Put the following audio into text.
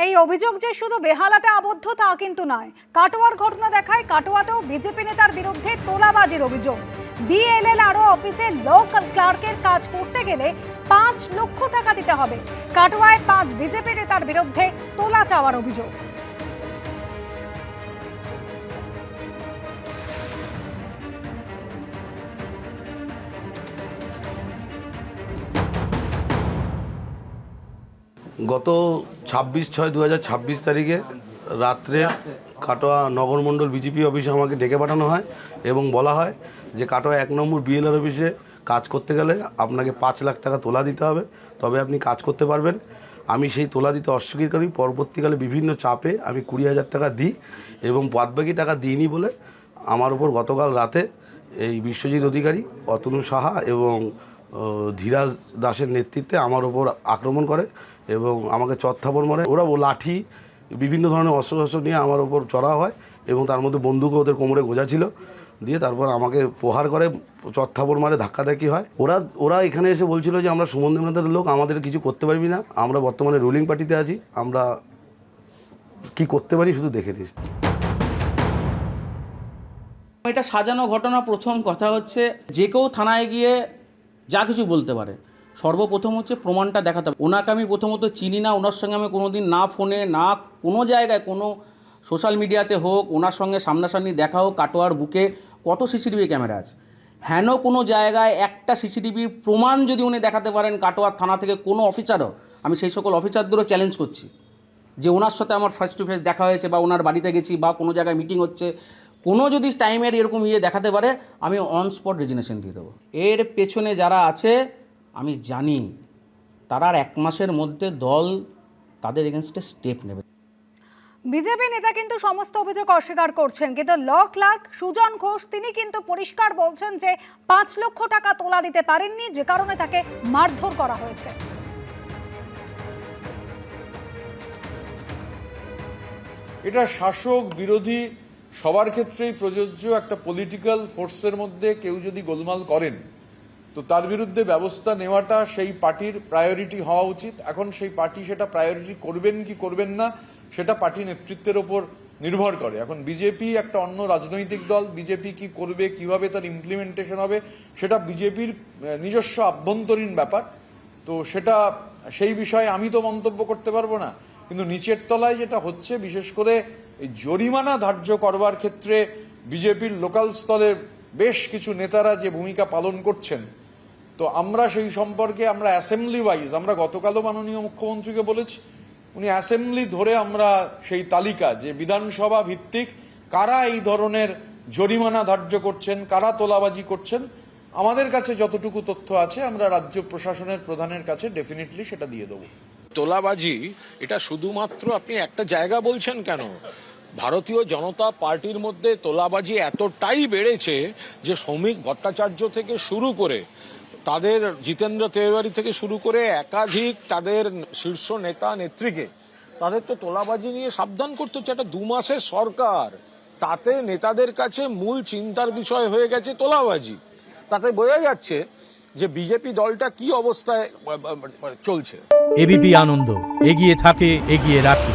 এই অভিযোগ যে শুধু বেহালাতে আবদ্ধ তা কিন্তু নয়। কাটোয়ার ঘটনা দেখায় কাটোয়াতেও বিজেপি নেতার বিরুদ্ধে তোলাবাজির অভিযোগ। বিএলএলআরও অফিসে লোকাল ক্লার্কের কাজ করতে গেলে 5 লক্ষ টাকা দিতে হবে। কাটোয়ায় 5 বিজেপি নেতার বিরুদ্ধে তোলা চাওয়ার অভিযোগ। গত 26/6/2026 তারিখে রাত্রে কাটোয়া নগরমণ্ডল বিজেপি অফিসে আমাকে ডেকে পাঠানো হয় এবং বলা হয় যে কাটোয়া 1 নম্বর বিএলআর অফিসে কাজ করতে গেলে আপনাকে 5 লাখ টাকা তোলা দিতে হবে, তবে আপনি কাজ করতে পারবেন। আমি সেই তোলা দিতে অস্বীকার করি। পরবর্তীকালে বিভিন্ন চাপে আমি 20,000 টাকা দিই এবং বাদবাকি টাকা দিইনি বলে আমার উপর গতকাল রাতে এই বিশ্বজিৎ অধিকারী, অতনু সাহা এবং ধীরাজ দাসের নেতৃত্বে আমার ওপর আক্রমণ করে এবং আমাকে চত্থাপড় মারে। ওরা লাঠি বিভিন্ন ধরনের অস্ত্র নিয়ে আমার ওপর চড়া হয় এবং তার মধ্যে বন্দুকও ওদের কোমরে গোজা ছিল। দিয়ে তারপর আমাকে প্রহার করে, চত্থাপড় মারে, ধাক্কাধাক্কি হয়। ওরা এখানে এসে বলছিল যে আমরা সুমন দেবনাথের লোক, আমাদের কিছু করতে পারবি না, আমরা বর্তমানে রুলিং পার্টিতে আছি, আমরা কি করতে পারি শুধু দেখে দিস। এটা সাজানো ঘটনা। প্রথম কথা হচ্ছে যে কেউ থানায় গিয়ে যা কিছু বলতে পারে, সর্বপ্রথম হচ্ছে প্রমাণটা দেখাতে হবে। ওনাকে আমি প্রথমত চিনি না, ওনার সঙ্গে আমি কোনোদিন না ফোনে না কোনো জায়গায় কোনো সোশ্যাল মিডিয়াতে হোক ওনার সঙ্গে সামনাসামনি দেখা হোক। কাটোয়ার বুকে কত সিসিটিভি ক্যামেরা আছে, হেন কোনো জায়গায় একটা সিসিটিভির প্রমাণ যদি উনি দেখাতে পারেন কাটোয়ার থানা থেকে কোনো অফিসারও, আমি সেই সকল অফিসারদেরও চ্যালেঞ্জ করছি যে ওনার সাথে আমার ফেস টু ফেস দেখা হয়েছে বা ওনার বাড়িতে গেছি বা কোনো জায়গায় মিটিং হচ্ছে, কোনো যদি টাইমের এরকম দেখাতে পারে আমি অন স্পট রেজিগনেশন দিয়ে দেবো। এর পেছনে যারা আছে আমি জানি তারা আর 1 মাসের মধ্যে দল তাদের এগেনস্টে স্টেপ নেবে। বিজেপি নেতা কিন্তু সমস্ত অভিযোগ অস্বীকার করছেন, কিন্তু ল ক্লার্ক সুজন ঘোষ তিনি কিন্তু পরিষ্কার বলছেন যে 5 লক্ষ টাকা তোলা দিতে পারেননি, যে কারণে তাকে মারধর করা হয়েছে। এটা শাসক বিরোধী সবার ক্ষেত্রেই প্রযোজ্য। একটা পলিটিক্যাল ফোর্সের মধ্যে কেউ যদি গোলমাল করেন তো তার বিরুদ্ধে ব্যবস্থা নেওয়াটা সেই পার্টির প্রায়োরিটি হওয়া উচিত। এখন সেই পার্টি সেটা প্রায়োরিটি করবেন কি করবেন না সেটা পার্টি নেতৃত্বের ওপর নির্ভর করে। এখন বিজেপি একটা অন্য রাজনৈতিক দল, বিজেপি কি করবে, কিভাবে তার ইমপ্লিমেন্টেশন হবে সেটা বিজেপির নিজস্ব আভ্যন্তরীণ ব্যাপার। তো সেটা সেই বিষয়ে আমি তো মন্তব্য করতে পারবো না। কিন্তু নিচের তলায় যেটা হচ্ছে, বিশেষ করে এই জরিমানা ধার্য করবার ক্ষেত্রে বিজেপির লোকাল স্তরের বেশ কিছু নেতারা যে ভূমিকা পালন করছেন, তো আমরা সেই সম্পর্কে আমরা অ্যাসেম্বলি ওয়াইজ, আমরা গতকালও মাননীয় মুখ্যমন্ত্রীকে বলেছি, উনি অ্যাসেম্বলি ধরে আমরা সেই তালিকা যে বিধানসভা ভিত্তিক কারা এই ধরনের জরিমানা ধার্য করছেন, কারা তোলাবাজি করছেন, আমাদের কাছে যতটুকু তথ্য আছে আমরা রাজ্য প্রশাসনের প্রধানের কাছে ডেফিনেটলি সেটা দিয়ে দেবো। তোলাবাজি এটা শুধুমাত্র আপনি একটা জায়গা বলছেন কেন, ভারতীয় জনতা পার্টির মধ্যে তোলাবাজি এতটাই বেড়েছে যে শ্রমিক ভট্টাচার্য থেকে শুরু করে তাদের জিতেন্দ্র তেওয়ারি থেকে শুরু করে একাধিক তাদের শীর্ষ নেতা নেত্রীকে তাদের তো তোলাবাজি নিয়ে সাবধান করতে হচ্ছে। একটা 2 মাসের সরকার, তাতে নেতাদের কাছে মূল চিন্তার বিষয় হয়ে গেছে তোলাবাজি। তাতে বোঝা যাচ্ছে যে বিজেপি দলটা কি অবস্থায় চলছে। এবিপি আনন্দ, এগিয়ে থাকে, এগিয়ে রাখে।